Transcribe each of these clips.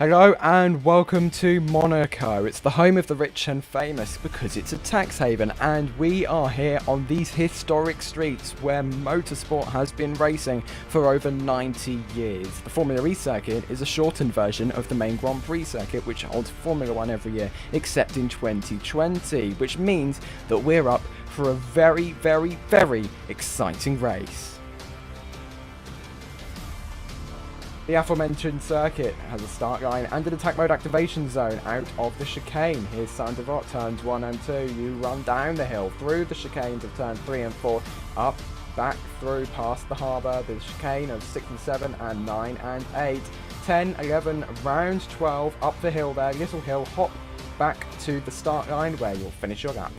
Hello and welcome to Monaco. It's the home of the rich and famous because it's a tax haven, and we are here on these historic streets where motorsport has been racing for over 90 years. The Formula E circuit is a shortened version of the main Grand Prix circuit, which holds Formula 1 every year except in 2020, which means that we're up for a very, very, very exciting race. The aforementioned circuit has a start line and an attack mode activation zone out of the chicane. Here's Saint-Devote, turns 1 and 2. You run down the hill, through the chicane to turn 3 and 4, up, back, through, past the harbour, the chicane of 6 and 7 and 9 and 8. 10, 11, round 12, up the hill there, little hill, hop back to the start line where you'll finish your lap.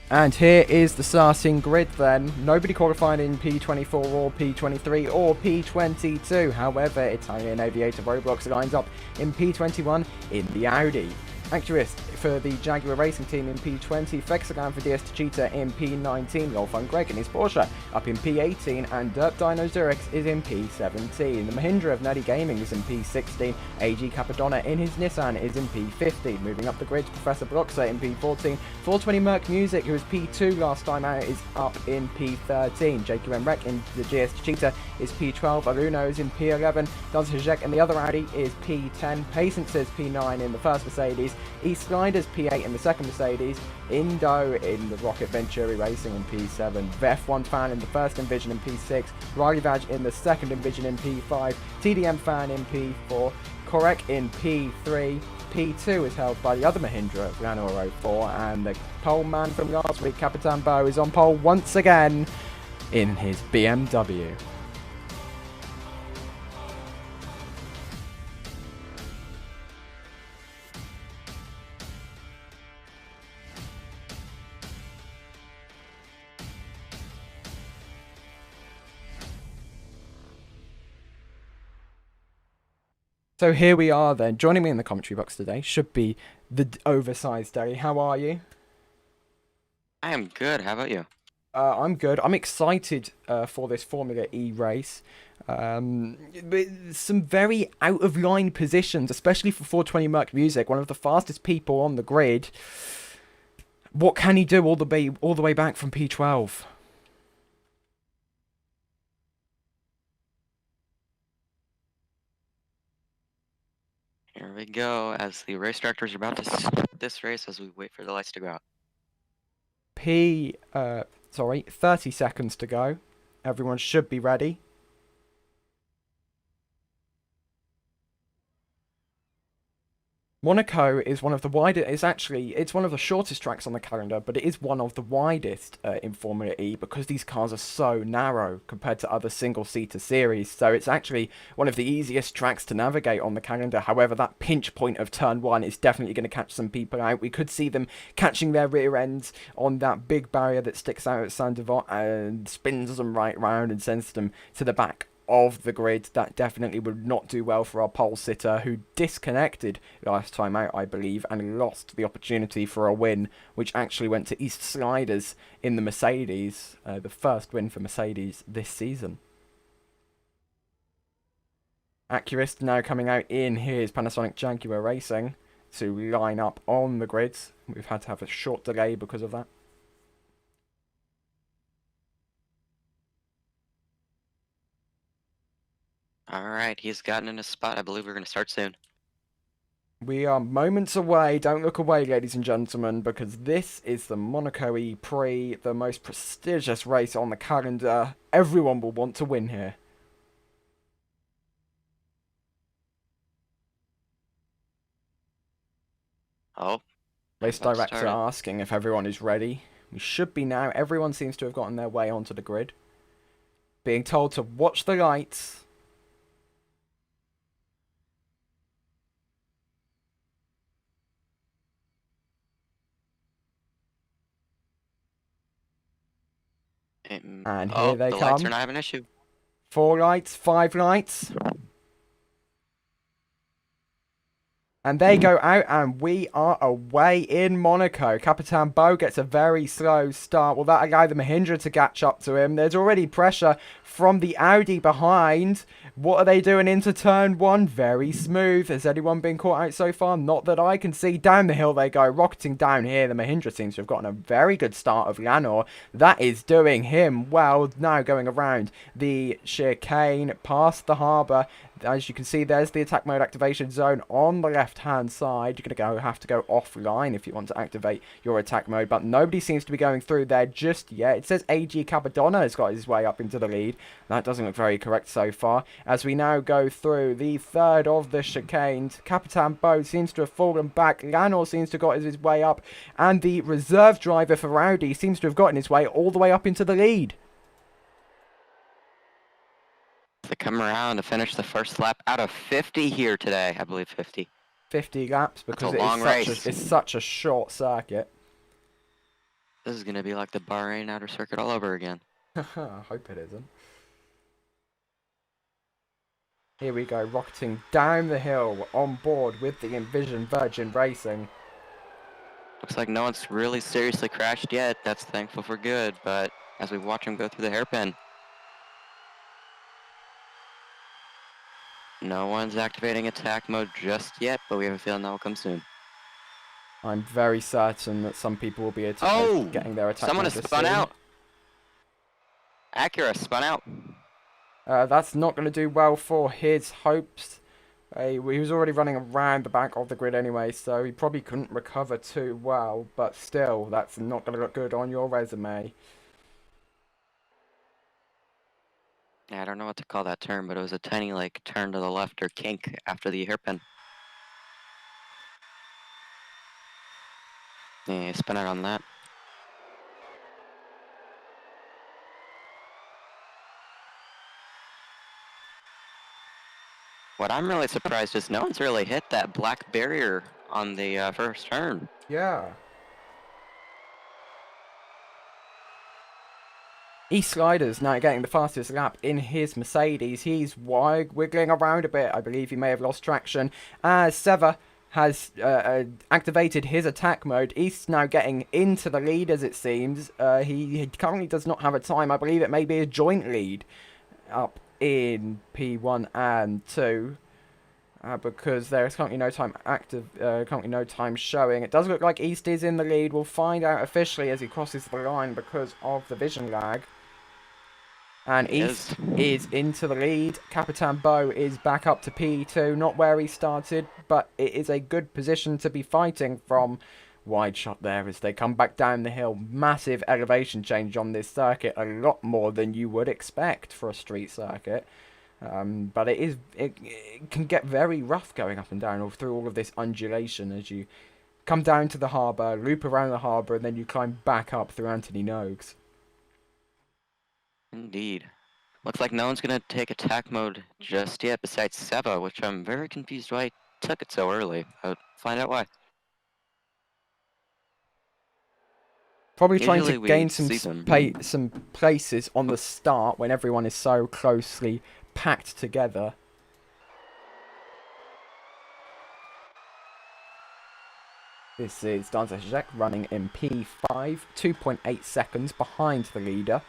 And here is the starting grid then. Nobody qualified in P24 or P23 or P22. However, Italian Aviator Roblox lines up in P21 in the Audi. Accurist for the Jaguar Racing Team in P20, Fexagan for DS Cheetah in P19, Wolfgang Greg in his Porsche up in P18, and Dirt Dino Zurich is in P17. The Mahindra of Nerdy Gaming is in P16, AG Capadonna in his Nissan is in P15. Moving up the grid, Professor Bloxer in P14, 420 Merc Music, who was P2 last time out, is up in P13. JQM Rec in the GS Cheetah is P12, Aruno is in P11, Daz Hajek in the other Audi is P10, Patience is P9 in the first Mercedes, East Gliders P8 in the second Mercedes, Indo in the Rocket Venturi Racing in P7, VF1 Fan in the first Envision in P6, Riley Badge in the second Envision in P5, TDM Fan in P4, Korek in P3, P2 is held by the other Mahindra, Renault 04, and the pole man from last week, Capitan Bo, is on pole once again in his BMW. So here we are then. Joining me in the commentary box today should be the oversized Derry. How are you? I am good. How about you? I'm good. I'm excited for this Formula E race. With some very out of line positions, especially for 420 Merc Music, one of the fastest people on the grid. What can he do all the way back from P12? Here we go, as the race directors are about to start this race as we wait for the lights to go out. 30 seconds to go. Everyone should be ready. Monaco is one of the widest, it's one of the shortest tracks on the calendar, but it is one of the widest in Formula E because these cars are so narrow compared to other single-seater series. So it's actually one of the easiest tracks to navigate on the calendar. However, that pinch point of turn 1 is definitely going to catch some people out. We could see them catching their rear ends on that big barrier that sticks out at Saint-Devote and spins them right round and sends them to the back of the grid. That definitely would not do well for our pole sitter, who disconnected last time out, I believe, and lost the opportunity for a win, which actually went to East Sliders in the Mercedes, the first win for Mercedes this season. Accurist now coming out in here's Panasonic Jaguar Racing to line up on the grid. We've had to have a short delay because of that. Alright, he's gotten in a spot. I believe we're going to start soon. We are moments away. Don't look away, ladies and gentlemen, because this is the Monaco ePRIX, the most prestigious race on the calendar. Everyone will want to win here. Oh. Race director asking if everyone is ready. We should be now. Everyone seems to have gotten their way onto the grid. Being told to watch the lights. And here they the come. lights are not having an issue. 4 lights, 5 lights. And they go out, and we are away in Monaco. Capitan Beau gets a very slow start. Well, that allowed the Mahindra to catch up to him. There's already pressure from the Audi behind. What are they doing into turn one? Very smooth. Has anyone been caught out so far? Not that I can see. Down the hill they go, rocketing down here. The Mahindra seems to have gotten a very good start of Lanor. That is doing him well. Now going around the chicane, past the harbour. As you can see, there's the attack mode activation zone on the left-hand side. You're going to have to go offline if you want to activate your attack mode, but nobody seems to be going through there just yet. It says AG Capadonna has got his way up into the lead. That doesn't look very correct so far. As we now go through the third of the chicanes, Capitan Beau seems to have fallen back. Lanor seems to have got his way up, and the reserve driver for Audi seems to have gotten his way all the way up into the lead. They come around to finish the first lap out of 50 here today. I believe 50. 50 laps because it's such a short circuit. This is going to be like the Bahrain outer circuit all over again. I hope it isn't. Here we go, rocketing down the hill on board with the Envision Virgin Racing. Looks like no one's really seriously crashed yet. That's thankful for good, but as we watch them go through the hairpin, no one's activating attack mode just yet, but we have a feeling that will come soon. I'm very certain that some people will be getting their attack someone mode has spun out. Acura spun out. That's not going to do well for his hopes. He was already running around the back of the grid anyway, so he probably couldn't recover too well, but still, that's not going to look good on your resume. Yeah, I don't know what to call that turn, but it was a tiny, like, turn to the left or kink after the hairpin. Yeah, spin out on that. What I'm really surprised is no one's really hit that black barrier on the first turn. Yeah. E-Sliders now getting the fastest lap in his Mercedes. He's wiggling around a bit. I believe he may have lost traction as Seva has activated his attack mode. East's now getting into the lead as it seems. He currently does not have a time. I believe it may be a joint lead up in P1 and 2. Because there is currently no time currently no time showing. It does look like East is in the lead. We'll find out officially as he crosses the line because of the vision lag. And East is into the lead. Capitan Beau is back up to P2, not where he started, but it is a good position to be fighting from. Wide shot there as they come back down the hill. Massive elevation change on this circuit, a lot more than you would expect for a street circuit. But it can get very rough going up and down through all of this undulation as you come down to the harbour, loop around the harbour, and then you climb back up through Anthony Noakes. Indeed. Looks like no one's going to take attack mode just yet besides Seva, which I'm very confused why he took it so early. I'll find out why. Probably trying to gain some places on the start when everyone is so closely packed together. This is Dante Zizek running in P5, 2.8 seconds behind the leader.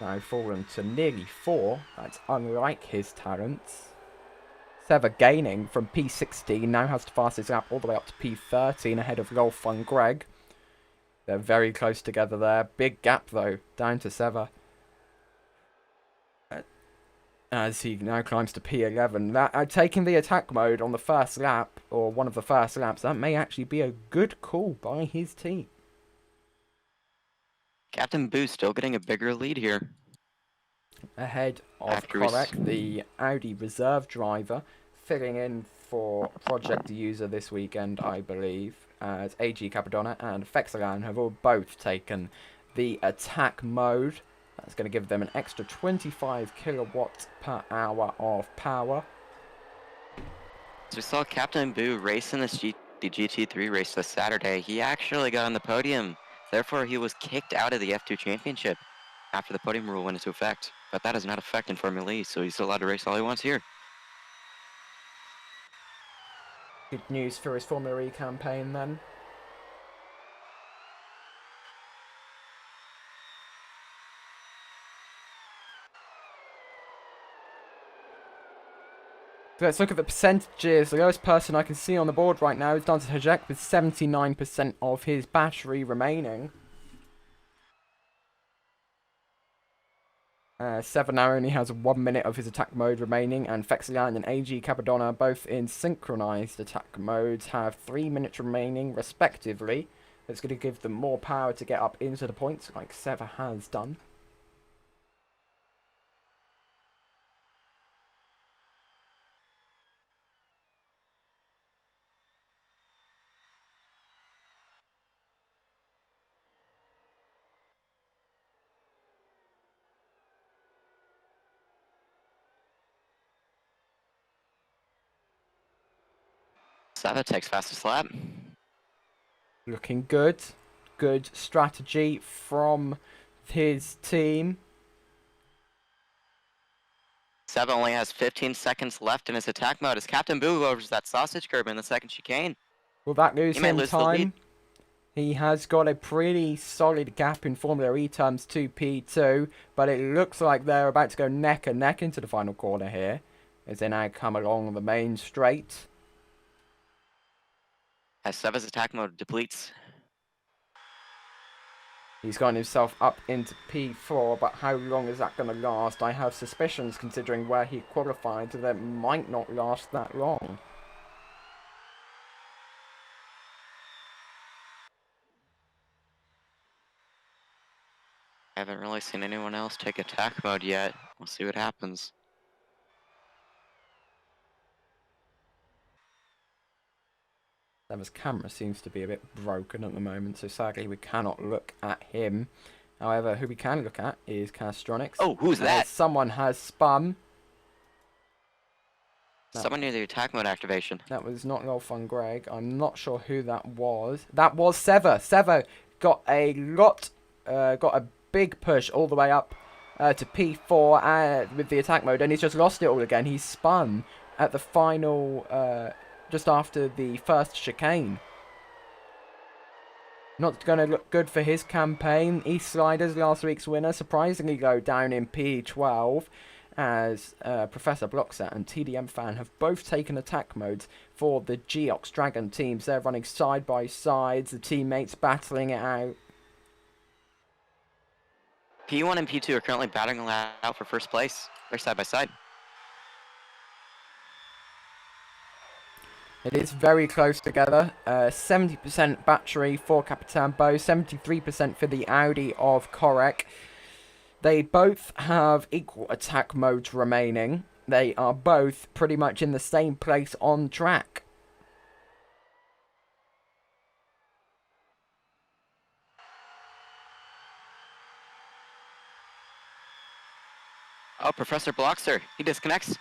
Now fallen to nearly 4. That's unlike his talents. Seva gaining from P16, now has the fastest lap all the way up to P13 ahead of Rolf van Greg. They're very close together there. Big gap though, down to Seva. As he now climbs to P11. Taking the attack mode on the first lap, or one of the first laps, that may actually be a good call by his team. Captain Boo still getting a bigger lead here. Ahead of Korek, the Audi reserve driver, filling in for Project User this weekend, I believe, as AG Capadonna and Fexelan have all both taken the attack mode. That's going to give them an extra 25 kilowatts per hour of power. So we saw Captain Boo race in the GT3 race this Saturday. He actually got on the podium. Therefore, he was kicked out of the F2 Championship after the podium rule went into effect. But that does not affect in Formula E, so he's still allowed to race all he wants here. Good news for his Formula E campaign then. So let's look at the percentages. The lowest person I can see on the board right now is Dante Hajek with 79% of his battery remaining. Sevenar only has 1 minute of his attack mode remaining, and Fexilian and AG Capadonna, both in synchronized attack modes, have 3 minutes remaining, respectively. It's going to give them more power to get up into the points, like Sever has done. Sava takes fastest lap. Looking good. Good strategy from his team. Sava only has 15 seconds left in his attack mode as Captain Boo overs that sausage curb in the second chicane. Will that lose He may him lose the lead. time? He has got a pretty solid gap in Formula E terms to P2, but it looks like they're about to go neck and neck into the final corner here, as they now come along the main straight. As Sava's attack mode depletes. He's gotten himself up into P4, but how long is that going to last? I have suspicions, considering where he qualified, that it might not last that long. I haven't really seen anyone else take attack mode yet. We'll see what happens. Sever's camera seems to be a bit broken at the moment, so sadly we cannot look at him. However, who we can look at is Castronics. Oh, who's that? Someone has spun. Someone near the attack mode activation. That was not Lol Fun Greg. I'm not sure who that was. That was Sever. Sever got a big push all the way up to P4 with the attack mode, and he's just lost it all again. He's spun at the final, just after the first chicane. Not going to look good for his campaign. East Sliders, last week's winner, surprisingly go down in P12, as Professor Blockset and TDM Fan have both taken attack modes for the Geox Dragon teams. They're running side by side, the teammates battling it out. P1 and P2 are currently battling out for first place. They're side by side. It is very close together. 70% battery for Capitan Bo, 73% for the Audi of Korek. They both have equal attack modes remaining. They are both pretty much in the same place on track. Oh, Professor Blockster. He disconnects.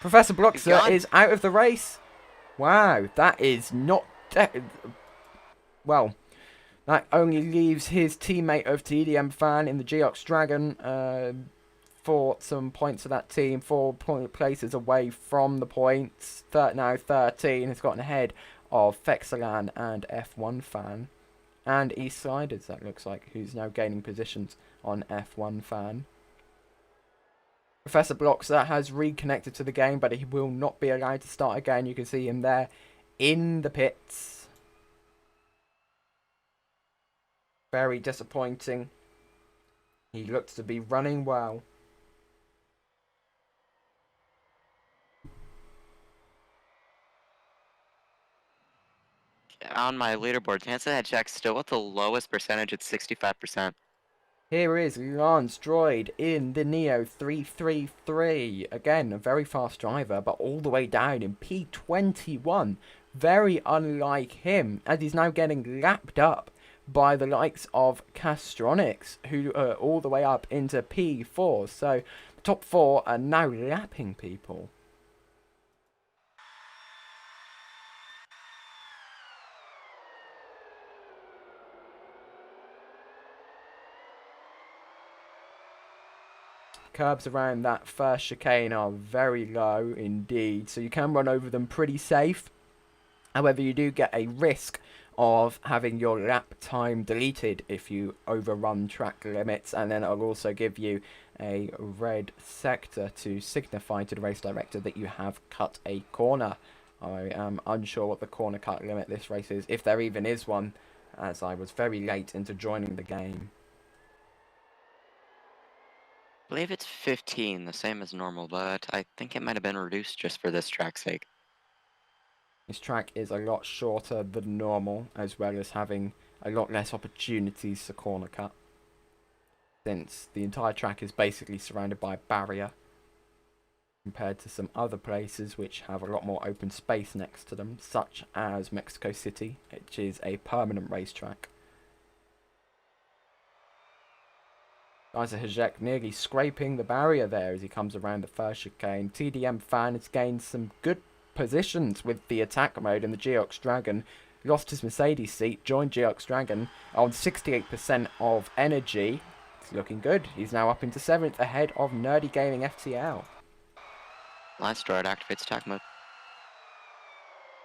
Professor Blockster is out of the race. Wow, that is not... well, that only leaves his teammate of TDM Fan in the Geox Dragon for some points of that team. 4 places away from the points. Now 13 has gotten ahead of Fexalan and F1 Fan. And East Sliders, that looks like, who's now gaining positions on F1 Fan. Professor Bloxer has reconnected to the game, but he will not be allowed to start again. You can see him there in the pits. Very disappointing. He looks to be running well. On my leaderboard, Hansen had checked still with the lowest percentage at 65%. Here is Lance Droid in the Neo 333. Again, a very fast driver, but all the way down in P21. Very unlike him, as he's now getting lapped up by the likes of Castronics, who are all the way up into P4. So, the top 4 are now lapping people. Curbs around that first chicane are very low indeed, so you can run over them pretty safe. However, you do get a risk of having your lap time deleted if you overrun track limits, and then it'll also give you a red sector to signify to the race director that you have cut a corner. I am unsure what the corner cut limit this race is, if there even is one, as I was very late into joining the game. I believe it's 15, the same as normal, but I think it might have been reduced just for this track's sake. This track is a lot shorter than normal, as well as having a lot less opportunities to corner cut, since the entire track is basically surrounded by a barrier, compared to some other places which have a lot more open space next to them, such as Mexico City, which is a permanent racetrack. Isaac Hajek nearly scraping the barrier there as he comes around the first chicane. TDM Fan has gained some good positions with the attack mode in the Geox Dragon. Lost his Mercedes seat, joined Geox Dragon on 68% of energy. It's looking good. He's now up into 7th ahead of Nerdy Gaming FTL. Lance Droid activates attack mode.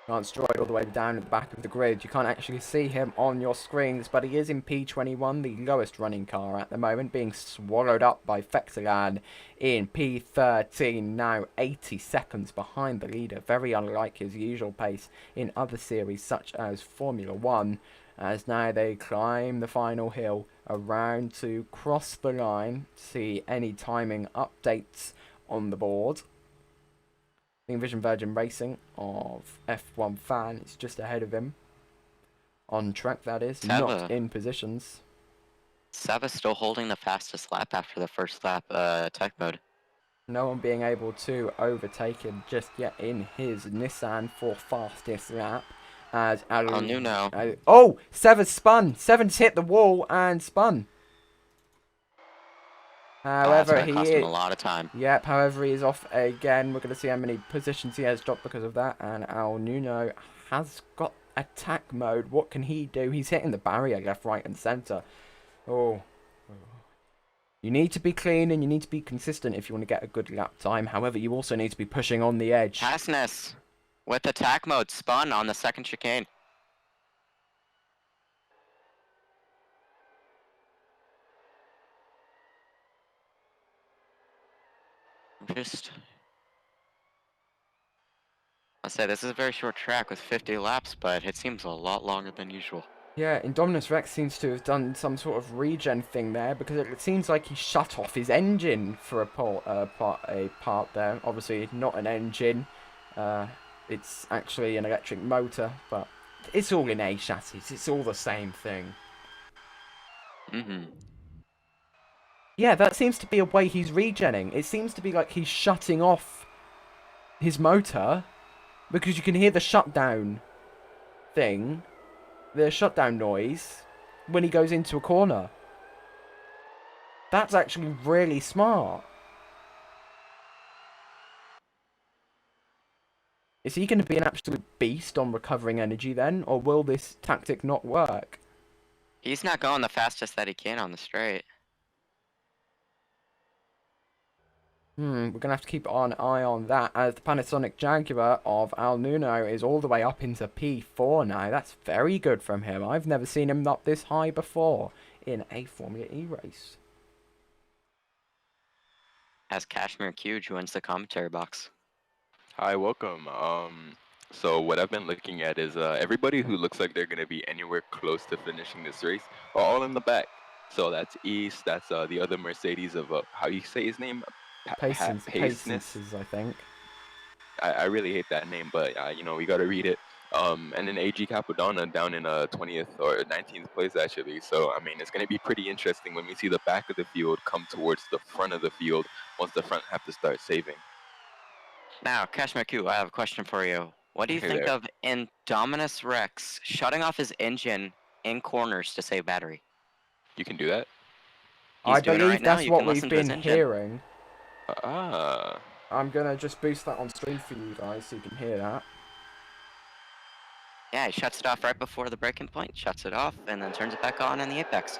Lance Droid all the way down at the back of the grid. You can't actually see him on your screens, but he is in P21, the lowest running car at the moment, being swallowed up by Fexelan in P13, now 80 seconds behind the leader. Very unlike his usual pace in other series such as Formula 1, as now they climb the final hill around to cross the line. See any timing updates on the board. Vision Virgin Racing of F1 Fan is just ahead of him. On track, that is. Not in positions. Sava's still holding the fastest lap after the first lap attack mode. No one being able to overtake him just yet in his Nissan for fastest lap. As oh, Seven's spun. Seven's hit the wall and spun. However, he cost him a lot of time. Yep, however, he is off again. We're going to see how many positions he has dropped because of that. And Al Nuno has got attack mode. What can he do? He's hitting the barrier left, right, and centre. Oh. You need to be clean and you need to be consistent if you want to get a good lap time. However, you also need to be pushing on the edge. Hassness with attack mode spun on the second chicane. I'll say this is a very short track with 50 laps, but it seems a lot longer than usual. Yeah, Indominus Rex seems to have done some sort of regen thing there, because it seems like he shut off his engine for a part there. Obviously, not an engine. It's actually an electric motor, but it's all in A chassis. It's all the same thing. Yeah, that seems to be a way he's regenning. It seems to be like he's shutting off his motor, because you can hear the shutdown thing, the shutdown noise, when he goes into a corner. That's actually really smart. Is he going to be an absolute beast on recovering energy then, or will this tactic not work? He's not going the fastest that he can on the straight. We're going to have to keep an eye on that, as the Panasonic Jaguar of Al Nuno is all the way up into P4 now. That's very good from him. I've never seen him up this high before in a Formula E race. As Kashmir Q joins the commentary box. Hi, welcome. So what I've been looking at is everybody who looks like they're going to be anywhere close to finishing this race are all in the back. So that's East, that's the other Mercedes of, how do you say his name? Patience, I think. I really hate that name, but you know, we got to read it. And then AG Capadonna down in 20th or 19th place, actually. So, I mean, it's going to be pretty interesting when we see the back of the field come towards the front of the field once the front have to start saving. Now, Kashmir Q, I have a question for you. What do you think of Indominus Rex shutting off his engine in corners to save battery? You can do that? I believe that's what we've been hearing. I'm going to just boost that on stream for you guys so you can hear that. Yeah, he shuts it off right before the breaking point, shuts it off, and then turns it back on in the apex.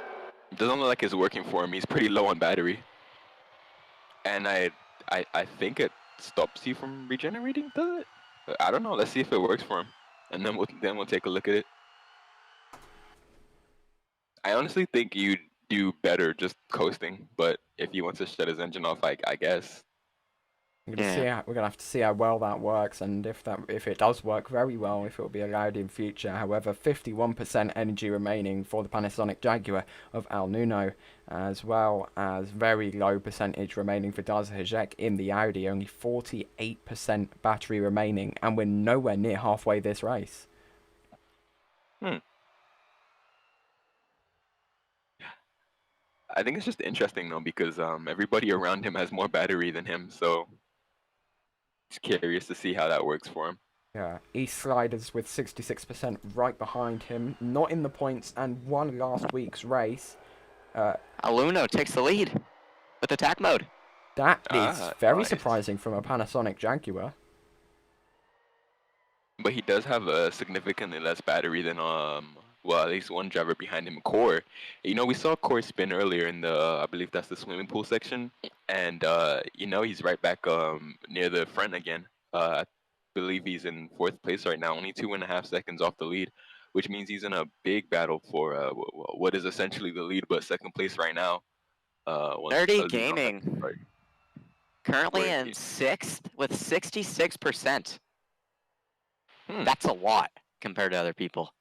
It doesn't look like it's working for him. He's pretty low on battery. And I think it stops you from regenerating, does it? I don't know. Let's see if it works for him. and then we'll take a look at it. I honestly think you'd do better just coasting, but if he wants to shut his engine off, I guess. We're gonna have to see how well that works, and if it does work very well, if it will be allowed in future. However, 51% energy remaining for the Panasonic Jaguar of Al Nuno, as well as very low percentage remaining for Daz Hajek in the Audi, only 48% battery remaining, and we're nowhere near halfway this race. I think it's just interesting though because everybody around him has more battery than him, so it's curious to see how that works for him. Yeah, East Sliders with 66% right behind him, not in the points, and won last week's race. Aluno takes the lead with attack mode. That is very nice. surprising from a Panasonic Jaguar. But he does have a significantly less battery than well, at least one driver behind him, Core. You know, we saw Core spin earlier in the, I believe that's the swimming pool section, and you know, he's right back near the front again. I believe he's in 4th place right now, only 2.5 seconds off the lead, which means he's in a big battle for what is essentially the lead, but 2nd place right now. Nerdy Gaming currently in Wait. 6th with 66%. Hmm. That's a lot compared to other people.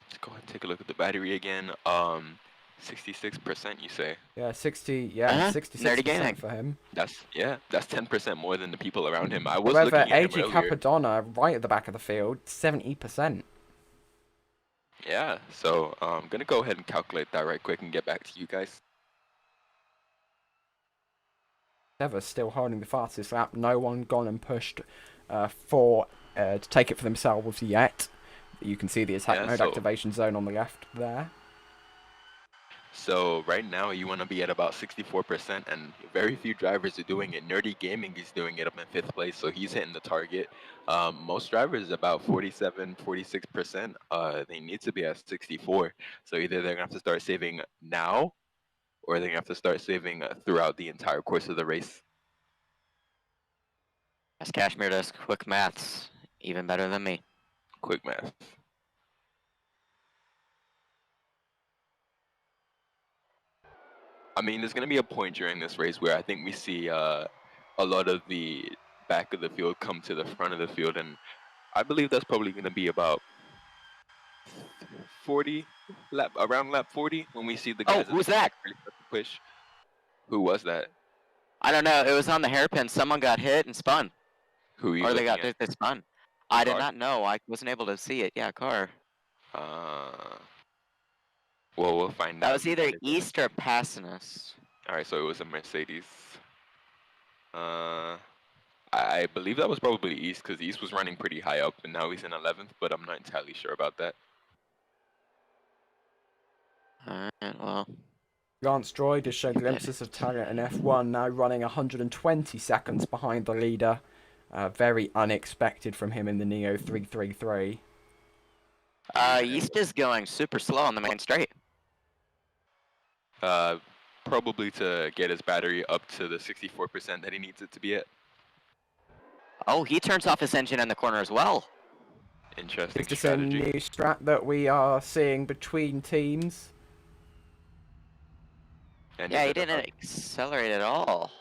Let's go ahead and take a look at the battery again. 66%, you say? Yeah, 66% for him. That's 10% more than the people around him. I was However, looking at him AG earlier. Capadonna, right at the back of the field, 70%. Yeah, so I'm gonna go ahead and calculate that right quick and get back to you guys. Ever still holding the fastest lap. No one gone and pushed to take it for themselves yet. You can see the attack mode activation zone on the left there. So right now you want to be at about 64%, and very few drivers are doing it. Nerdy Gaming is doing it up in 5th place, so he's hitting the target. Most drivers about 47, 46%. They need to be at 64. So either they're gonna have to start saving now, or they're gonna have to start saving throughout the entire course of the race. As Kashmir does quick maths, even better than me. Quick math. I mean, there's going to be a point during this race where I think we see a lot of the back of the field come to the front of the field, and I believe that's probably going to be about 40 around lap 40 when we see the guys. Oh, who's that? Really push. Who was that? I don't know. It was on the hairpin. Someone got hit and spun. Who are you or they got looking at? they spun. I did Car? not know. I wasn't able to see it. Yeah, car. Well, we'll find out. That was either East or Passinus. All right, so it was a Mercedes. I believe that was probably East, because East was running pretty high up, and now he's in 11th, but I'm not entirely sure about that. Alright, well. Lance Droid has shown glimpses of talent in F1, now running 120 seconds behind the leader. Very unexpected from him in the Neo 333. East is going super slow on the main straight. Probably to get his battery up to the 64% that he needs it to be at. Oh, he turns off his engine in the corner as well. Interesting Is this strategy. a new strat that we are seeing between teams? And Yeah, he didn't accelerate at all.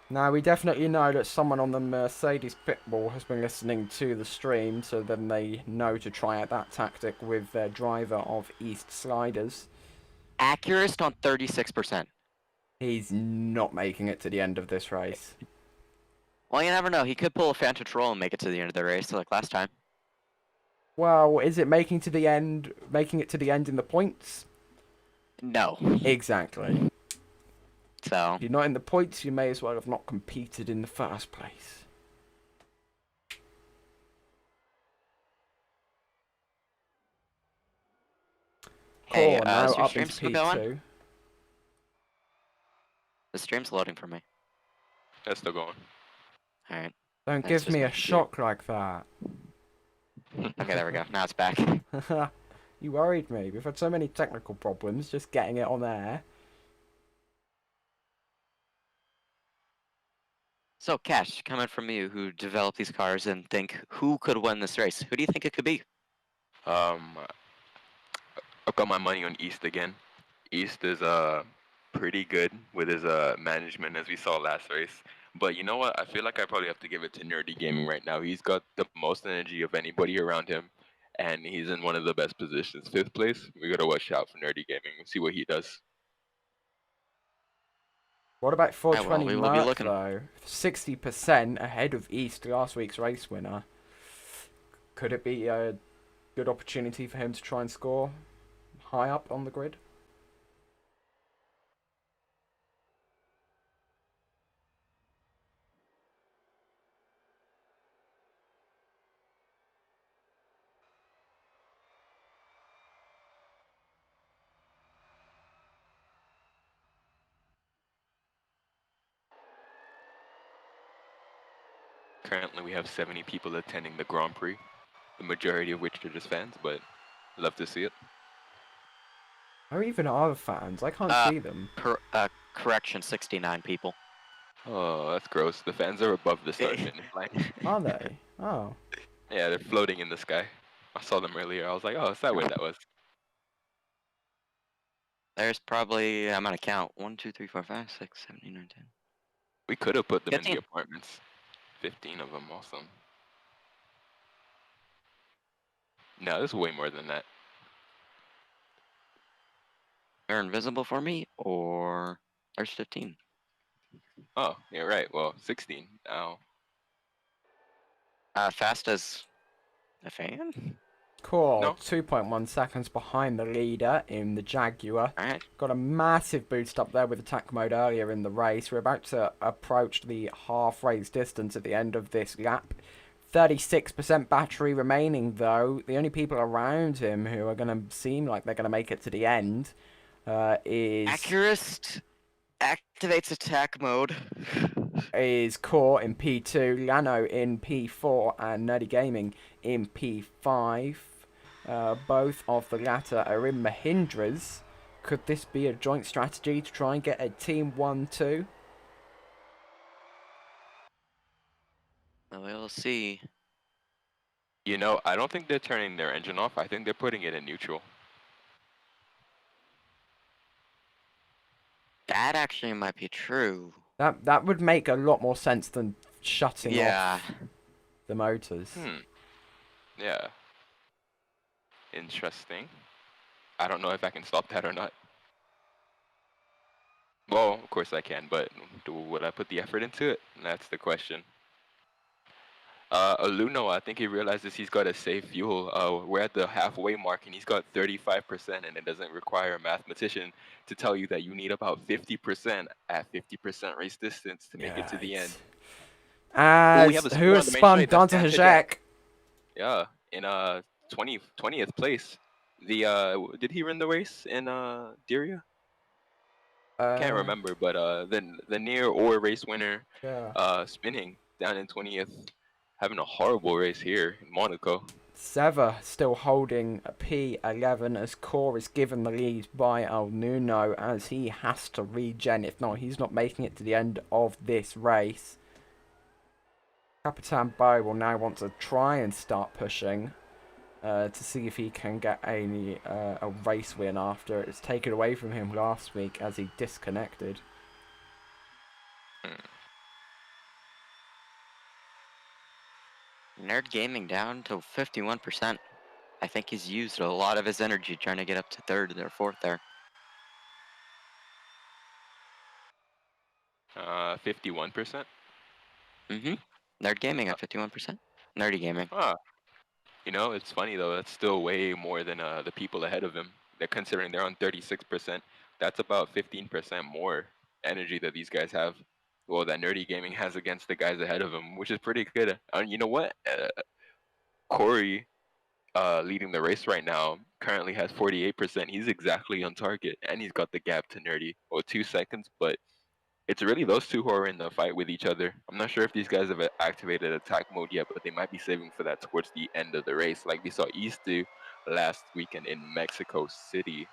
Now, we definitely know that someone on the Mercedes pitbull has been listening to the stream, so then they know to try out that tactic with their driver of East Sliders. Accurist on 36%. He's not making it to the end of this race. Well, you never know. He could pull a Phantom Troll and make it to the end of the race, like last time. Well, is it making it to the end in the points? No. Exactly. So. If you're not in the points, you may as well have not competed in the first place. Hey, now is your up stream into still P2. going? The stream's loading for me. That's still going. Alright. Don't That's give just me my a computer. shock like that. Okay, there we go. Now it's back. You worried me. We've had so many technical problems just getting it on air. So, Cash, coming from you, who developed these cars and think who could win this race, who do you think it could be? Um, I've got my money on East again. East is pretty good with his management as we saw last race. But you know what? I feel like I probably have to give it to Nerdy Gaming right now. He's got the most energy of anybody around him, and he's in one of the best positions, 5th place. We gotta watch out for Nerdy Gaming and see what he does. What about Yeah, well, 420 we will be Merc, looking. though? 60% ahead of East, last week's race winner. Could it be a good opportunity for him to try and score high up on the grid? Currently, we have 70 people attending the Grand Prix, the majority of which are just fans, but love to see it. Or even other fans? I can't see them. Correction, 69 people. Oh, that's gross. The fans are above the start finish line. Are they? Oh. Yeah, they're floating in the sky. I saw them earlier. I was like, oh, is that where that was? There's probably, I'm gonna count, 1, 2, 3, 4, 5, 6, 7, 8, 9, 10. We could have put them in 15. the apartments. 15 of them, awesome. No, there's way more than that. They're invisible for me, or there's 15. Oh, you're right. Well, 16 now. Fast as a fan? Cool. No. 2.1 seconds behind the leader in the Jaguar. Alright. Got a massive boost up there with attack mode earlier in the race. We're about to approach the half race distance at the end of this lap. 36% battery remaining, though. The only people around him who are going to seem like they're going to make it to the end is Accurist activates attack mode. Core in P2, Lano in P4, and Nerdy Gaming in P5. Both of the latter are in Mahindras. Could this be a joint strategy to try and get a Team 1-2? We'll see. You know, I don't think they're turning their engine off. I think they're putting it in neutral. That actually might be true. That would make a lot more sense than shutting off the motors. Yeah. Interesting. I don't know if I can stop that or not. Well, of course I can, but would I put the effort into it? That's the question. Aluno, I think he realizes he's got to save fuel. We're at the halfway mark, and he's got 35%, and it doesn't require a mathematician to tell you that you need about 50% at 50% race distance to make it to the end. As who has spun Dante Hajek? Yeah, in 20th place. Did he win the race in Diria? Can't remember, but the near or race winner, spinning down in 20th, having a horrible race here in Monaco. Seva still holding a P11 as Core is given the lead by El Nuno as he has to regen. If not, he's not making it to the end of this race. Capitan Bo will now want to try and start pushing to see if he can get a race win after it was taken away from him last week as he disconnected. Nerd Gaming down to 51%. I think he's used a lot of his energy trying to get up to third or fourth there. 51%? Nerd Gaming at 51%. Nerdy Gaming. You know, it's funny though, that's still way more than the people ahead of him. They're considering they're on 36%. That's about 15% more energy that these guys have. Well, that Nerdy Gaming has against the guys ahead of him, which is pretty good. You know what? Corey, leading the race right now, currently has 48%. He's exactly on target, and he's got the gap to Nerdy, 2 seconds, but it's really those two who are in the fight with each other. I'm not sure if these guys have activated attack mode yet, but they might be saving for that towards the end of the race, like we saw East do last weekend in Mexico City.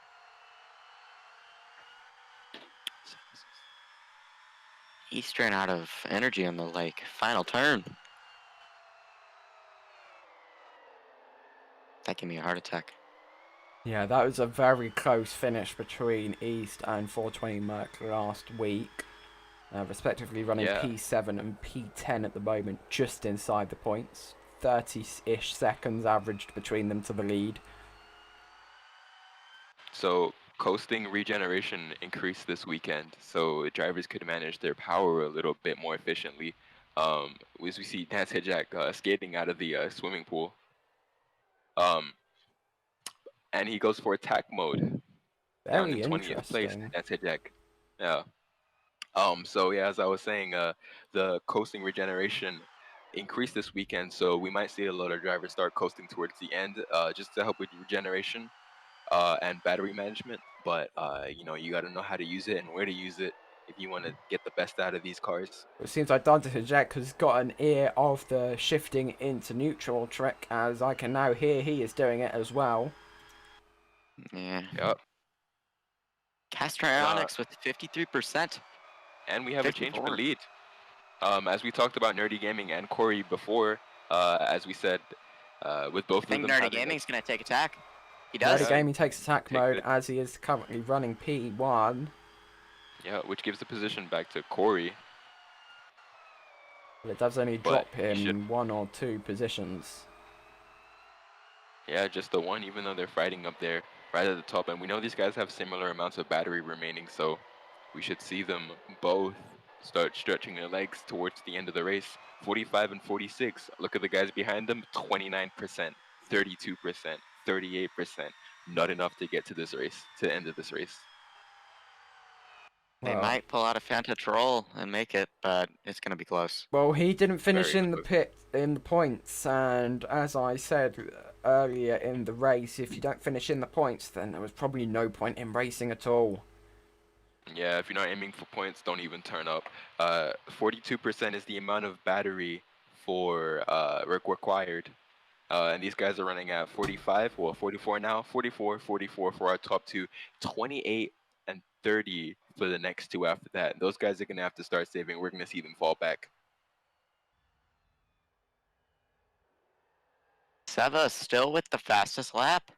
Eastern out of energy on the lake. Final turn. That gave me a heart attack. Yeah, that was a very close finish between East and 420 Merc last week. Respectively running Yeah. P7 and P10 at the moment, just inside the points. 30-ish seconds averaged between them to the lead. So coasting regeneration increased this weekend, so drivers could manage their power a little bit more efficiently. As we see Nance Hijak skating out of the swimming pool. And he goes for attack mode down in Very 20th place. interesting. Nance Hijak. Yeah. So yeah, as I was saying, the coasting regeneration increased this weekend, so we might see a lot of drivers start coasting towards the end, just to help with regeneration and battery management. But you know, you got to know how to use it and where to use it if you want to get the best out of these cars. It seems like Dante Hijek has got an ear of the shifting into neutral trick, as I can now hear he is doing it as well. Yeah. Yep. Castrionics with 53%. And we have a change of the 54. lead. As we talked about Nerdy Gaming and Corey before, as we said, with both I of think them Nerdy having Gaming's going to take attack. He does. Nerdy Gaming takes attack Takes mode it. as he is currently running P1. Yeah, which gives the position back to Corey. But it does only But drop he him should- 1 or 2 positions. Yeah, just the one, even though they're fighting up there right at the top. And we know these guys have similar amounts of battery remaining, so we should see them both start stretching their legs towards the end of the race. 45 and 46. Look at the guys behind them, 29%, 32%, 38%. Not enough to get to this race, to the end of this race. They Well, might pull out a Fanta Troll and make it, but it's going to be close. Well, he didn't finish Very in the close. pit in the points, and as I said earlier in the race, if you don't finish in the points, then there was probably no point in racing at all. Yeah, if you're not aiming for points, don't even turn up. 42% is the amount of battery for required. And these guys are running at 45, well, 44 now, 44, 44 for our top two, 28 and 30 for the next two after that. Those guys are going to have to start saving. We're going to see them fall back. Seva still with the fastest lap.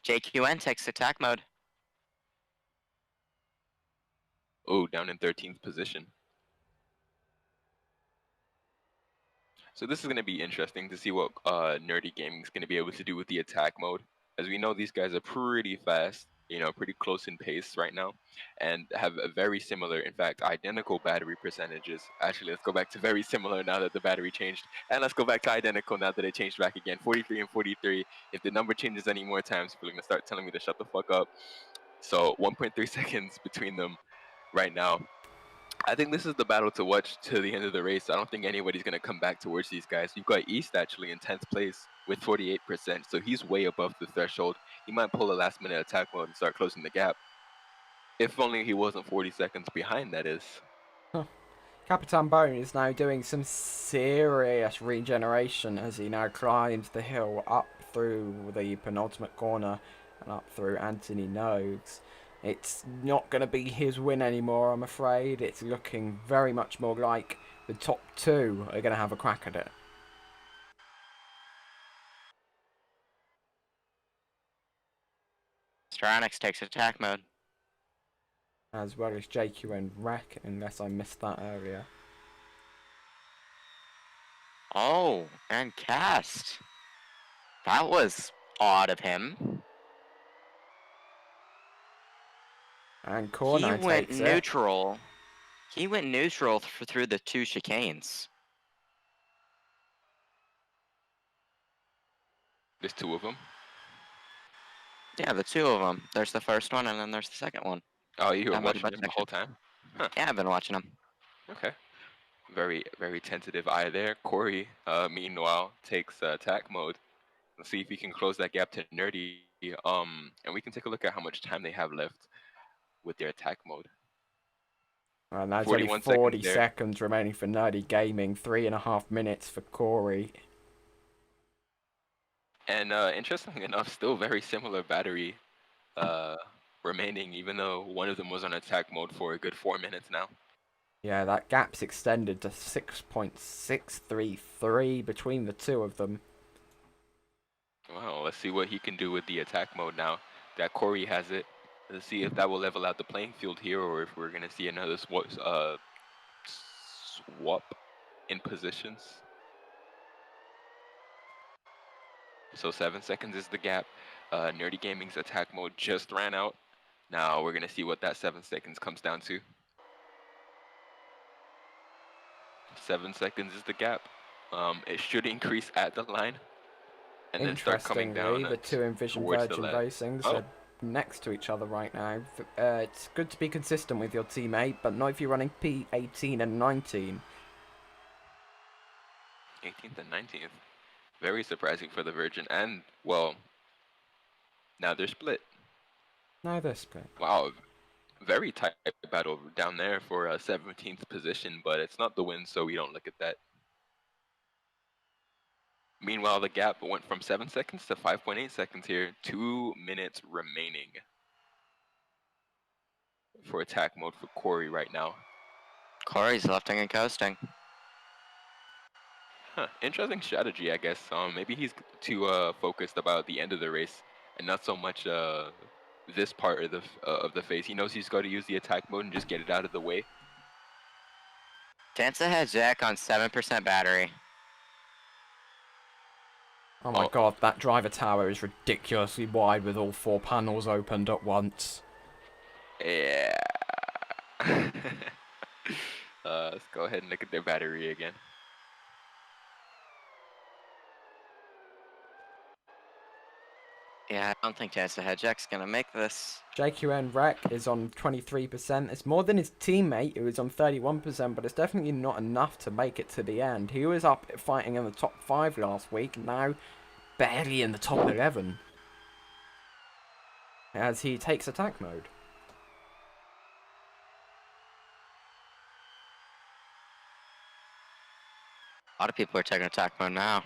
JQN takes attack mode. Oh, down in 13th position. So this is going to be interesting to see what Nerdy Gaming is going to be able to do with the attack mode. As we know, these guys are pretty fast, you know, pretty close in pace right now, and have a very similar, in fact, identical battery percentages. Actually, let's go back to very similar now that the battery changed. And let's go back to identical now that it changed back again. 43 and 43. If the number changes any more times, people are going to start telling me to shut the fuck up. So 1.3 seconds between them right now. I think this is the battle to watch to the end of the race. I don't think anybody's going to come back towards these guys. You've got East actually in 10th place with 48%, so he's way above the threshold. He might pull a last-minute attack mode and start closing the gap. If only he wasn't 40 seconds behind, that is. Capitan Bone is now doing some serious regeneration as he now climbs the hill up through the penultimate corner and up through Anthony Nogues. It's not going to be his win anymore, I'm afraid. It's looking very much more like the top two are going to have a crack at it. Stronics takes attack mode. As well as JQ and Wreck, unless I missed that earlier. Oh, and Cast. That was odd of him. And He Corner went takes it. neutral. He went neutral through the two chicanes. There's two of them. Yeah, the two of them. There's the first one, and then there's the second one. Oh, you were Down by the watching him the whole time? Huh. Yeah, I've been watching them. Okay. Very, very tentative eye there. Corey, meanwhile, takes attack mode. Let's see if he can close that gap to Nerdy. And we can take a look at how much time they have left with their attack mode. And there's only 41 40 seconds there. seconds remaining for Nerdy Gaming, 3.5 minutes for Corey. And interestingly enough, still very similar battery remaining, even though one of them was on attack mode for a good 4 minutes now. Yeah, that gap's extended to 6.633 between the two of them. Well, let's see what he can do with the attack mode now that Corey has it. Let's see if that will level out the playing field here, or if we're gonna see another swap in positions. So 7 seconds is the gap. Nerdy Gaming's attack mode just ran out. Now we're gonna see what that 7 seconds comes down to. 7 seconds is the gap. It should increase at the line and then start coming Interestingly, down the two Envision towards the Virgin left. Racings Oh. are next to each other right now. It's good to be consistent with your teammate, but not if you're running P18 and 19. 18th and 19th. Very surprising for the Virgin, and well, now they're split. No, they're split. Wow, very tight battle down there for a 17th position, but it's not the win, so we don't look at that. Meanwhile, the gap went from 7 seconds to 5.8 seconds here. 2 minutes remaining for attack mode for Corey right now. Corey's lifting and coasting. Huh, interesting strategy, I guess. Maybe he's too focused about the end of the race and not so much this part of the phase. He knows he's got to use the attack mode and just get it out of the way. Dance ahead Jack on 7% battery. Oh my god, that driver tower is ridiculously wide with all 4 panels opened at once. Yeah. Let's go ahead and look at their battery again. Yeah, I don't think Dance ahead Jack's gonna make this. JQN Rec is on 23%. It's more than his teammate, who is on 31%, but it's definitely not enough to make it to the end. He was up fighting in the top 5 last week, now barely in the top 11. As he takes attack mode. A lot of people are taking attack mode now.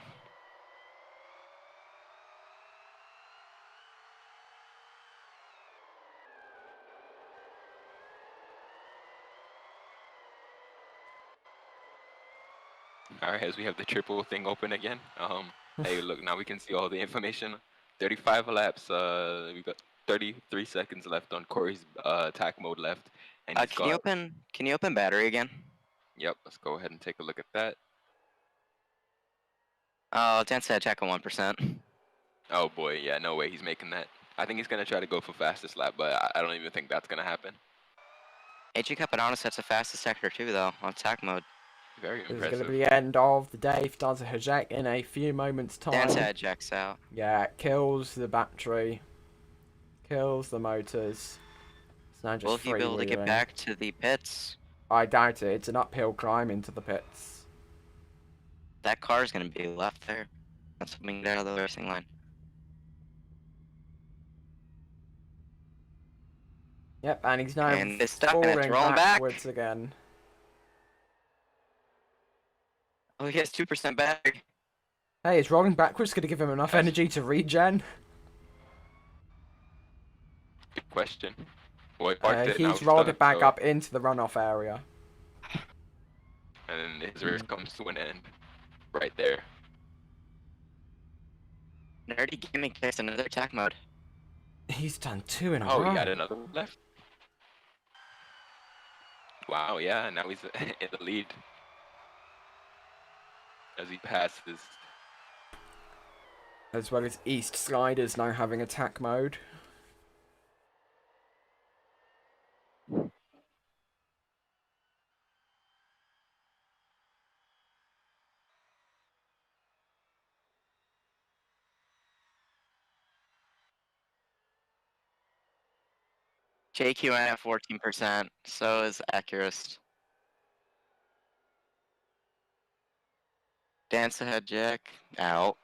All right, as we have the triple thing open again. Hey, look, now we can see all the information. 35 laps. We got 33 seconds left on Corey's attack mode left, and he's got. Can you open battery again? Yep, let's go ahead and take a look at that. Oh, Dance ahead Jack on 1%. Oh boy, yeah, no way he's making that. I think he's gonna try to go for fastest lap, but I don't even think that's gonna happen. AG Capadonna sets the fastest sector too, though, on attack mode. Very This is impressive. going to be the end of the day for Danza Hajek in a few moments' time. Dance ahead Jack's out. Yeah, it kills the battery, kills the motors. It's now just Will he be able to get freewheeling. back to the pits? I doubt it. It's an uphill climb into the pits. That car's gonna be left there. That's coming down the racing line. Yep, and he's now And it's stuck and it's falling rolling back. backwards again. Oh, he has 2% battery. Hey, is rolling backwards going to give him enough energy to regen? Good question. Well, he parked it, now He's rolled stuck, it back so- up into the runoff area. And then his race comes to an end right there. Nerdy Gaming takes another attack mode. He's done 2 in a Oh, row. he got another one left. Wow, yeah, now he's in the lead as he passes. As well as East Sliders now having attack mode. JQN at 14%. So is Accurist. Dance ahead Jack out.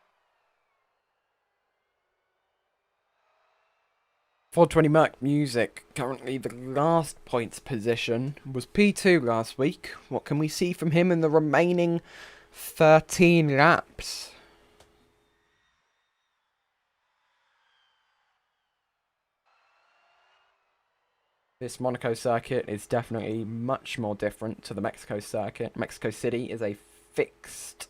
420 Merc Music, currently the last points position, was P2 last week. What can we see from him in the remaining 13 laps? This Monaco circuit is definitely much more different to the Mexico circuit. Mexico City is a fixed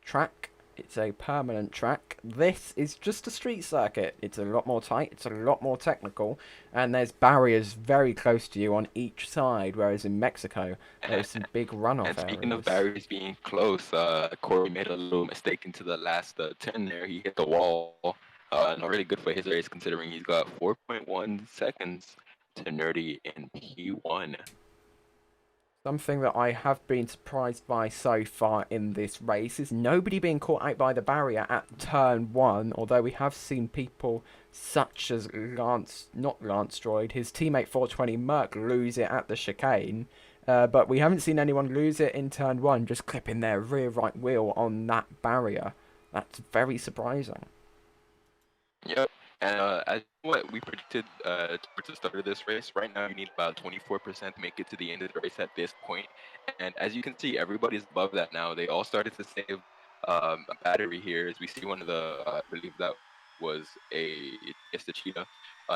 track. It's a permanent track. This is just a street circuit. It's a lot more tight. It's a lot more technical. And there's barriers very close to you on each side, whereas in Mexico, there's some big runoff And speaking of areas. barriers being close, Corey made a little mistake into the last turn there. He hit the wall. Not really good for his race considering he's got 4.1 seconds to Nerdy in P1. Something that I have been surprised by so far in this race is nobody being caught out by the barrier at turn 1, although we have seen people such as not Lance Droid, his teammate 420 Merc lose it at the chicane, but we haven't seen anyone lose it in turn 1, just clipping their rear right wheel on that barrier. That's very surprising. Yep. And as what we predicted towards the start of this race, right now you need about 24% to make it to the end of the race at this point. And as you can see, everybody's above that now. They all started to save a battery here. As we see one of the, I believe that was it's the cheetah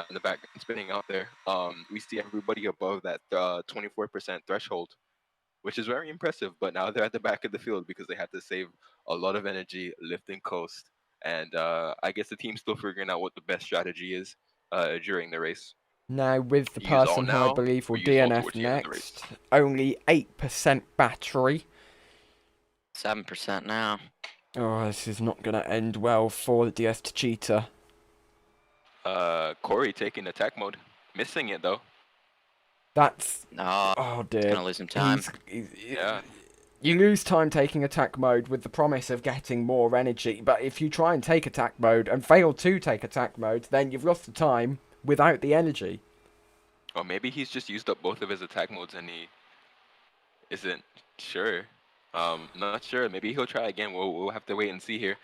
in the back spinning out there. We see everybody above that 24% threshold, which is very impressive. But now they're at the back of the field because they had to save a lot of energy lifting coast. And I guess the team's still figuring out what the best strategy is during the race. Now, with the Use all person who I now, believe or will use all DNF towards the end of the race. next, only 8% battery. 7% now. Oh, this is not going to end well for the DS to Cheetah. Corey taking attack mode, missing it though. That's... No, Oh, he's dear. gonna lose some time. Yeah. You lose time taking attack mode with the promise of getting more energy, but if you try and take attack mode and fail to take attack mode, then you've lost the time without the energy. Or maybe he's just used up both of his attack modes and he isn't sure. Not sure. Maybe he'll try again. We'll have to wait and see here.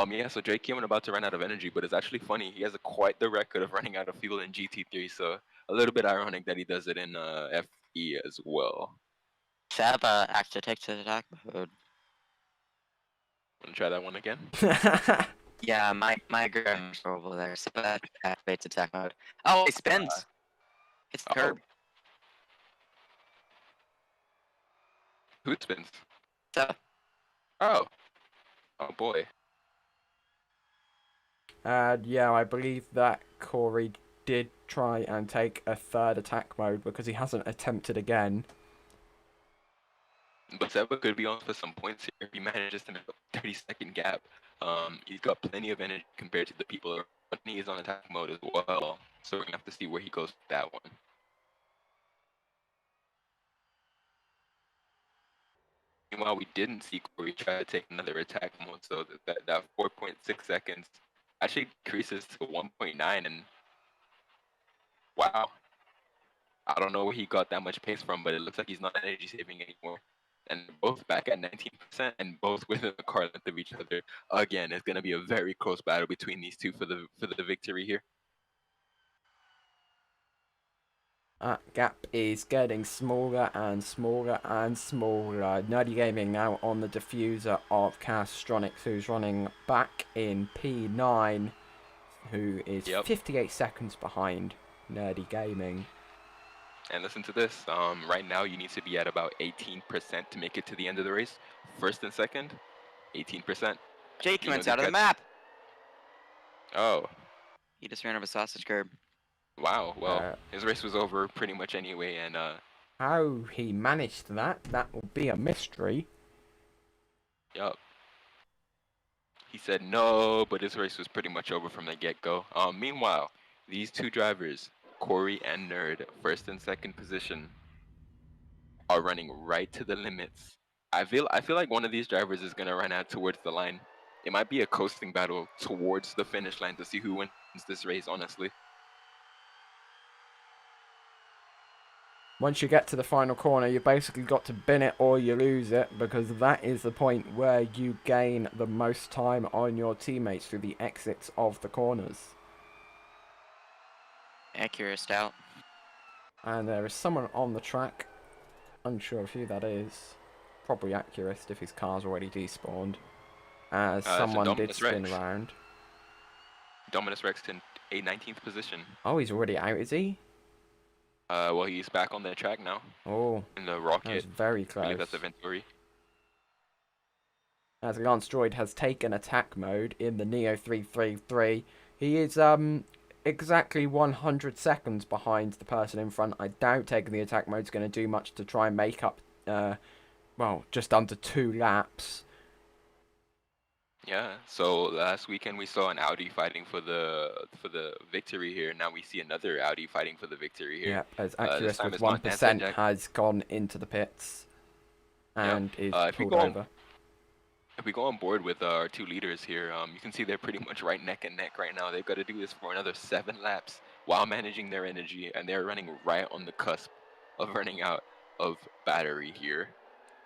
Yeah. So Drake Cameron about to run out of energy, but it's actually funny. He has quite the record of running out of fuel in GT3. So a little bit ironic that he does it in FE as well. Seb actually takes the attack mode. Wanna try that one again? Yeah, my grandma's over there. Seb activates attack mode. Oh, it spins. It's the curb. Who spins? So, Oh boy. Yeah, I believe that Corey did try and take a third attack mode because he hasn't attempted again. But Seba could be on for some points here if he manages to make a 30-second gap. He's got plenty of energy compared to the people around. He is on attack mode as well, so we're gonna have to see where he goes with that one. Meanwhile, we didn't see Corey try to take another attack mode, so that 4.6 seconds actually decreases to 1.9, and wow. I don't know where he got that much pace from, but it looks like he's not energy saving anymore. And both back at 19%, and both within the car length of each other. Again, it's gonna be a very close battle between these two for the victory here. That gap is getting smaller and smaller and smaller. Nerdy Gaming now on the diffuser of Castronics, who's running back in P9, who is 58 seconds behind Nerdy Gaming. And listen to this. Right now, you need to be at about 18% to make it to the end of the race. First and second, 18%. Jake went out of the map. Oh. He just ran over a sausage curb. Wow. Well, his race was over pretty much anyway, and how he managed that will be a mystery. Yup. He said no, but his race was pretty much over from the get-go. Meanwhile, these two drivers, Corey and Nerd, first and second position, are running right to the limits. I feel like one of these drivers is gonna run out towards the line. It might be a coasting battle towards the finish line to see who wins this race, honestly. Once you get to the final corner, you basically got to bin it or you lose it, because that is the point where you gain the most time on your teammates through the exits of the corners. Accurate out. And there is someone on the track, unsure of who that is, probably Accurist if his car's already despawned, as someone did spin around. Dominus Rex in a 19th position. Oh, he's already out, is he? Well, he's back on the track now Oh, in the that was rocket. very I believe close. that's a Venturi. As Lance Droid has taken attack mode in the Neo 333, he is exactly 100 seconds behind the person in front. I doubt taking the attack mode is going to do much to try and make up, well, just under 2 laps. Yeah. So last weekend we saw an Audi fighting for the victory here. Now we see another Audi fighting for the victory here. Yep, as This Accurus time with it's not Dancer 1% Jack. has gone into the pits Yep. and is If we pulled go on, over. if we go on board with our two leaders here, you can see they're pretty much right neck and neck right now. They've got to do this for another 7 laps while managing their energy, and they're running right on the cusp of running out of battery here.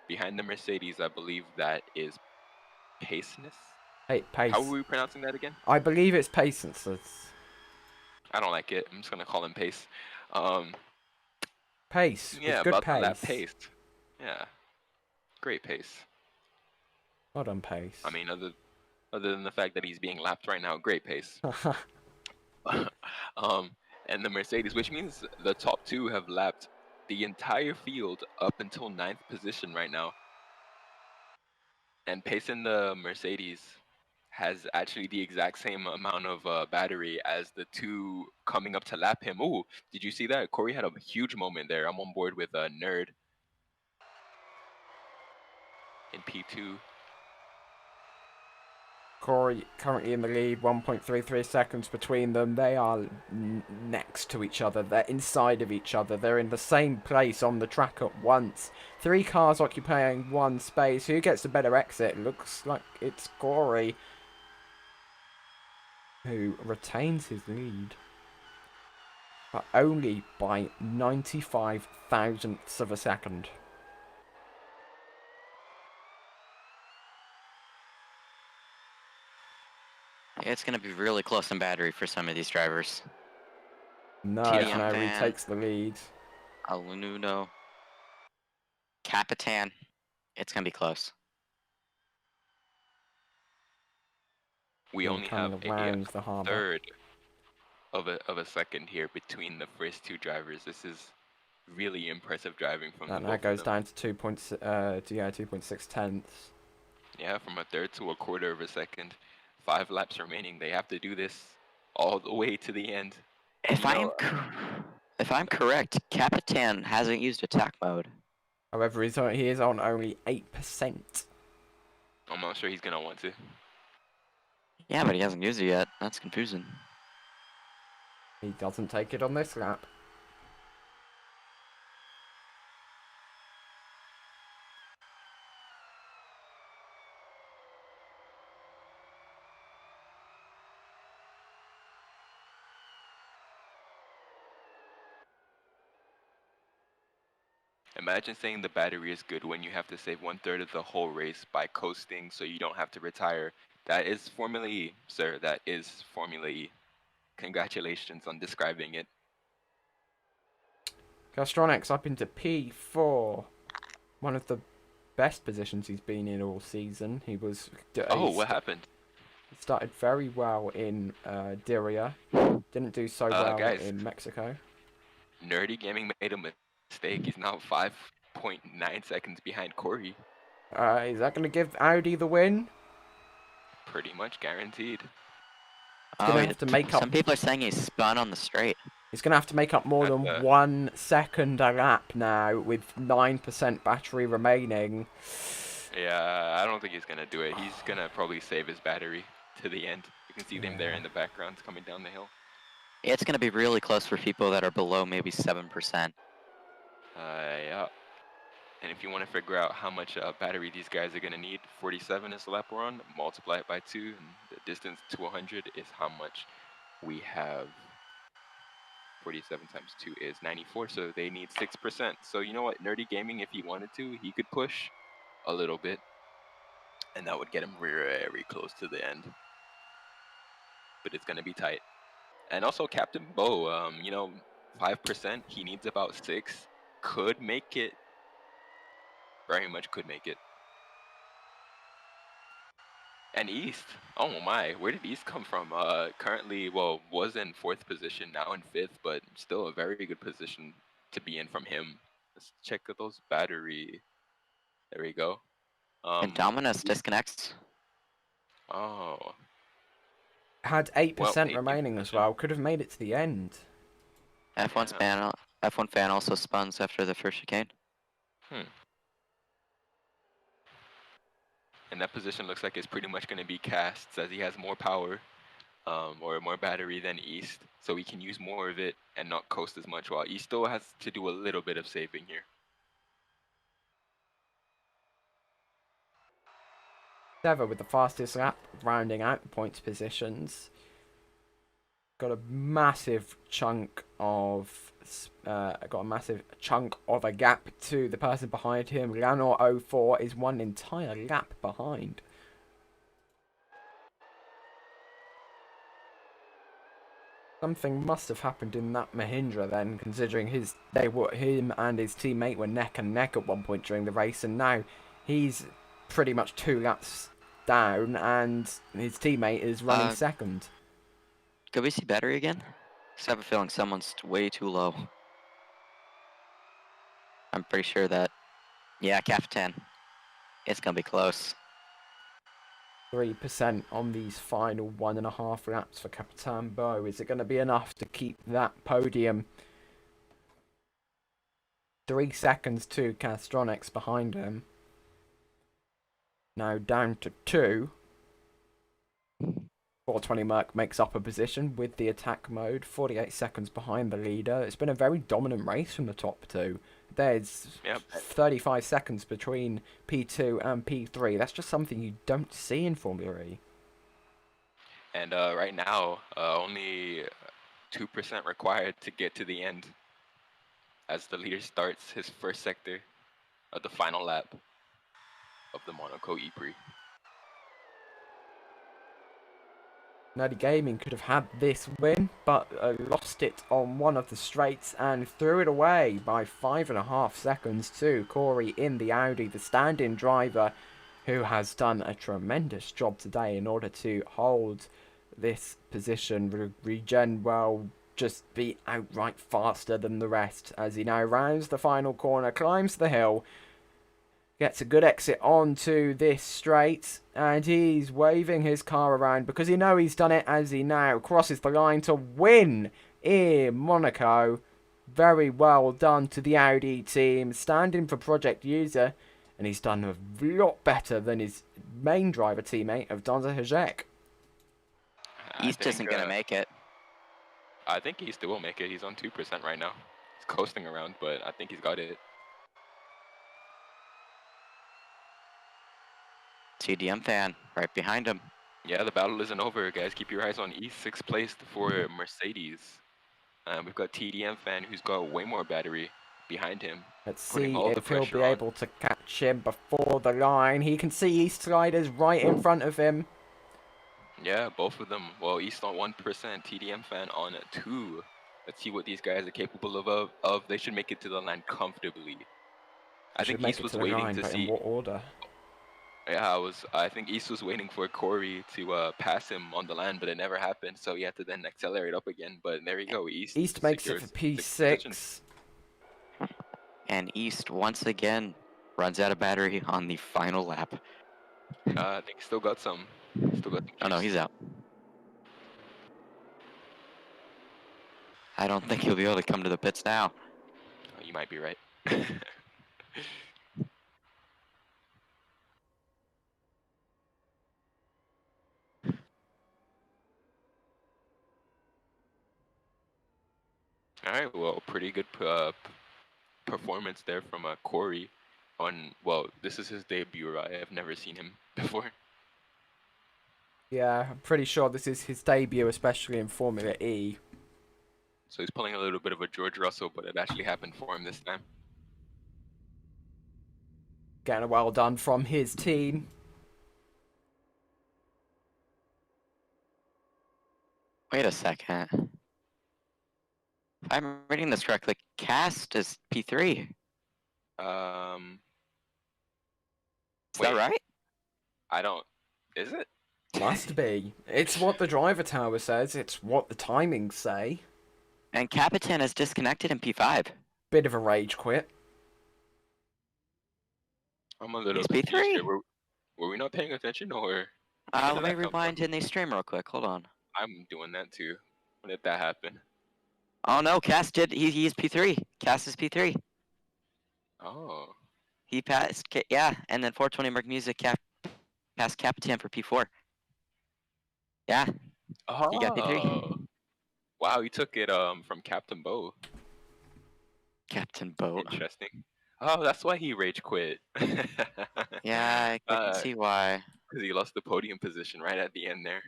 Behind the Mercedes, I believe that is Paceness. Hey, Pace. How are we pronouncing that again? I believe it's Patience. I don't like it. I'm just gonna call him Pace. Pace, Yeah, with good about the lap pace. pace. Yeah, great pace. Well done, Pace. I mean, other than the fact that he's being lapped right now, great pace. And the Mercedes, which means the top 2 have lapped the entire field up until 9th position right now. And pace in the Mercedes has actually the exact same amount of battery as the 2 coming up to lap him. Ooh, did you see that? Corey had a huge moment there. I'm on board with Nerd in P2. Corey currently in the lead, 1.33 seconds between them. They are next to each other. They're inside of each other. They're in the same place on the track at once. 3 cars occupying 1 space. Who gets the better exit? Looks like it's Corey, who retains his lead, but only by 95 thousandths of a second. It's going to be really close in battery for some of these drivers. No, TDM no, van. retakes the lead. Alununo. Capitan. It's going to be close. We only have coming a around the harbour. third of a second here between the first 2 drivers. This is really impressive driving from And both that goes of them. down to 2.6 tenths. Yeah, from a third to a quarter of a second. 5 laps remaining. They have to do this all the way to the end. If I'm correct, Capitan hasn't used attack mode. However, he is on only 8%. I'm not sure he's gonna want to. Yeah, but he hasn't used it yet. That's confusing. He doesn't take it on this lap. Imagine saying the battery is good when you have to save 1/3 of the whole race by coasting so you don't have to retire. That is Formula E, sir. That is Formula E. Congratulations on describing it. Gastronex up into P4. One of the best positions he's been in all season. He was... What happened? He started very well in Diria. Didn't do so well guys. in Mexico. Nerdy Gaming made a mistake. He's now 5.9 seconds behind Corey. Is that going to give Audi the win? Pretty much guaranteed. Gonna have to make up... Some people are saying he's spun on the straight. He's going to have to make up more than 1 second a lap now with 9% battery remaining. Yeah, I don't think he's going to do it. He's going to probably save his battery to the end. You can see them there in the background coming down the hill. It's going to be really close for people that are below maybe 7%. Yeah. And if you want to figure out how much battery these guys are going to need, 47 is the lap we're on, multiply it by 2, and the distance to 100 is how much we have. 47 times 2 is 94, so they need 6%. So you know what, Nerdy Gaming, if he wanted to, he could push a little bit, and that would get him very close to the end. But it's going to be tight. And also Captain Bo, you know, 5%, he needs about 6. Could make it. Very much could make it. And East, oh my, where did East come from? Currently, well, was in 4th position, now in 5th, but still a very good position to be in from him. Let's check those battery. There we go. And Dominus disconnects. Oh. Had 8% Well, 18%. remaining as well. Could have made it to the end. F1 fan also spuns after the first chicane. And that position looks like it's pretty much going to be Casts, as he has more power or more battery than East. So he can use more of it and not coast as much, while East still has to do a little bit of saving here. Sever with the fastest lap, rounding out the points positions. Got a massive chunk of a gap to the person behind him. Lanor 04 is one entire lap behind. Something must have happened in that Mahindra then, considering him and his teammate were neck and neck at one point during the race, and now he's pretty much 2 laps down, and his teammate is running second. Could we see battery again? I have a feeling someone's way too low. I'm pretty sure that, yeah, Cap 10. It's gonna be close. 3% on these final 1.5 laps for Capitan Bo. Is it going to be enough to keep that podium? 3 seconds to Castronics behind him. Now down to 2. 420 Merc makes up a position with the attack mode. 48 seconds behind the leader. It's been a very dominant race from the top 2. There's 35 seconds between P2 and P3. That's just something you don't see in Formula E. And right now, only 2% required to get to the end, as the leader starts his first sector of the final lap of the Monaco ePRIX. Nerdy Gaming could have had this win, but lost it on one of the straights and threw it away by 5.5 seconds to Corey in the Audi, the stand-in driver, who has done a tremendous job today in order to hold this position. Regen will just be outright faster than the rest as he now rounds the final corner, climbs the hill, gets a good exit onto this straight, and he's waving his car around because he knows he's done it as he now crosses the line to win in Monaco. Very well done to the Audi team, standing for Project User, and he's done a lot better than his main driver teammate of Donza Hajek. East isn't going to make it. I think East will make it. He's on 2% right now. He's coasting around, but I think he's got it. TDM fan right behind him. Yeah, the battle isn't over, guys. Keep your eyes on East, 6th place for Mercedes. We've got TDM fan who's got way more battery behind him. Let's see if he'll be able to catch him before the line. He can see East Riders right in front of him. Yeah, both of them. Well, East on 1%, TDM fan on 2. Let's see what these guys are capable of. They should make it to the line comfortably. I think East was waiting to see. In what order? Yeah, I think East was waiting for Corey to pass him on the land, but it never happened. So he had to then accelerate up again. But there you go, East makes it for P6. And East once again runs out of battery on the final lap. I think still got some. Oh no, he's out. I don't think he'll be able to come to the pits now. You might be right. All right, well, pretty good performance there from Corey on, well, this is his debut. I have never seen him before. Yeah, I'm pretty sure this is his debut, especially in Formula E. So he's pulling a little bit of a George Russell, but it actually happened for him this time. Getting a well done from his team. Wait a second. If I'm reading this correctly, Cast is P3. Is that right? I don't. Is it? Must be. It's what the driver tower says. It's what the timings say. And Capitan is disconnected in P5. Bit of a rage quit. I'm a little He's confused here. P3. Were we not paying attention, or where Let did me that come from? rewind in the stream real quick. Hold on. I'm doing that too. When did that happen? Oh no, Cass did. He's P3. Cass is P3. Oh. He passed. Yeah, and then 420 Merc Music passed Capitan for P4. Yeah, he got P3. Oh. Wow, you took it from Captain Bo. Captain Boat. Interesting. Oh, that's why he rage quit. Yeah, I can see why. Because he lost the podium position right at the end there.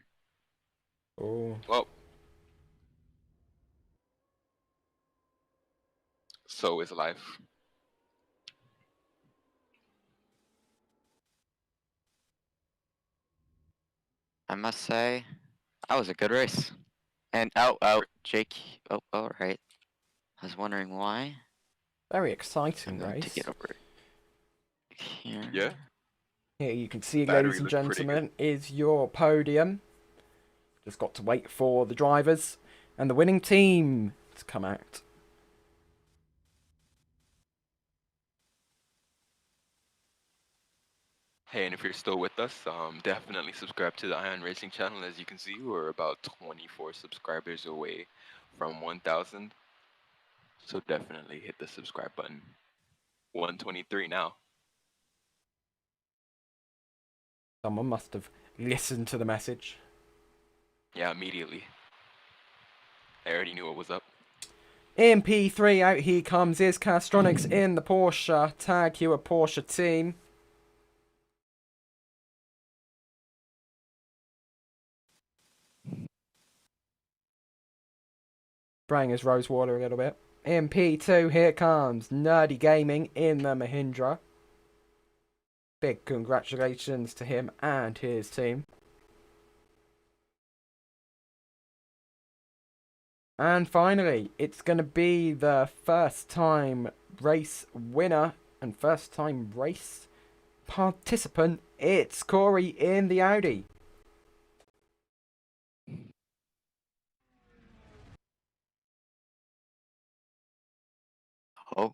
Oh. Well, so is life. I must say, that was a good race. And Jake. Oh, all right. I was wondering why. Very I'm exciting going to race. get over here. Yeah. Here you can see, Battery ladies and looked pretty gentlemen, is your podium. Just got to wait for the drivers and the winning team to come out. Hey, and if you're still with us, definitely subscribe to the Ion Racing channel. As you can see, we're about 24 subscribers away from 1,000. So definitely hit the subscribe button. 123 now. Someone must have listened to the message. Yeah, immediately. I already knew what was up. In P3, out he comes, is Castronics in the Porsche. Tag you a Porsche team. Spraying his rose water a little bit. In P2, here comes Nerdy Gaming in the Mahindra. Big congratulations to him and his team. And finally, it's going to be the first time race winner and first time race participant. It's Corey in the Audi. Oh,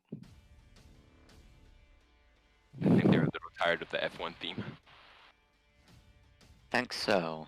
I think they're a little tired of the F1 theme. think so.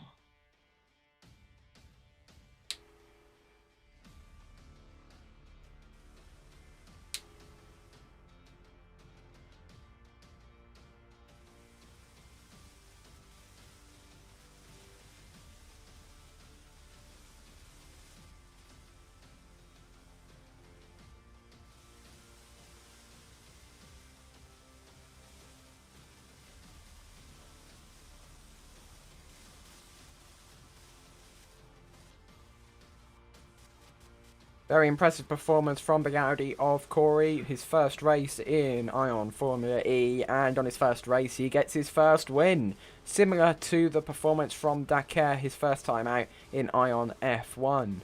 Very impressive performance from the Audi of Corey. His first race in Ion Formula E, and on his first race he gets his first win. Similar to the performance from Dakar, his first time out in Ion F1.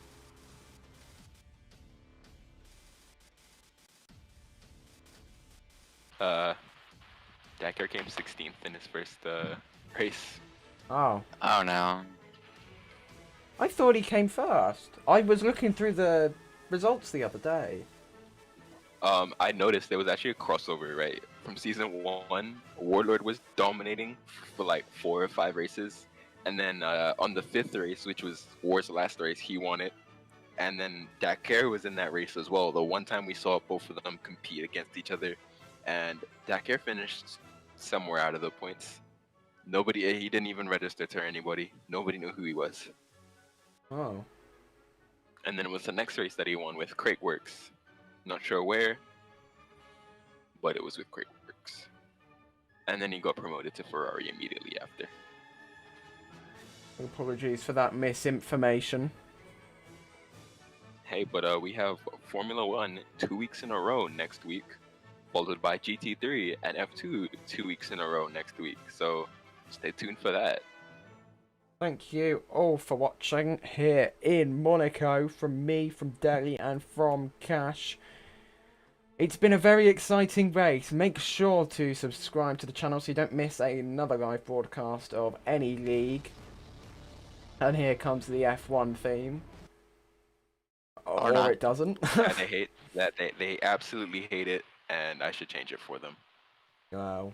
Dakar came 16th in his first race. Oh. Oh no. I thought he came first. I was looking through the results the other day. I noticed there was actually a crossover, right? From season 1, Warlord was dominating for like 4 or 5 races. And then on the 5th race, which was War's last race, he won it. And then Dakar was in that race as well. The one time we saw both of them compete against each other. And Dakar finished somewhere out of the points. He didn't even register to anybody. Nobody knew who he was. Oh. And then it was the next race that he won with Crateworks. Not sure where, but it was with Crateworks. And then he got promoted to Ferrari immediately after. Apologies for that misinformation. Hey, but we have Formula 1 2 weeks in a row next week, followed by GT3 and F2 2 weeks in a row next week. So stay tuned for that. Thank you all for watching here in Monaco, from me, from Delhi, and from Cash. It's been a very exciting race. Make sure to subscribe to the channel so you don't miss another live broadcast of any league. And here comes the F1 theme. Or not. it doesn't. And I hate that they absolutely hate it, and I should change it for them. Well,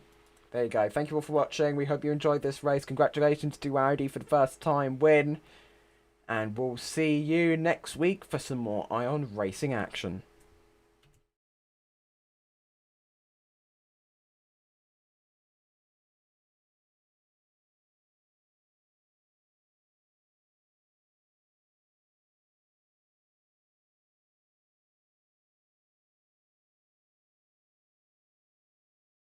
there you go. Thank you all for watching. We hope you enjoyed this race. Congratulations to Audi for the first time win. And we'll see you next week for some more Ion Racing action.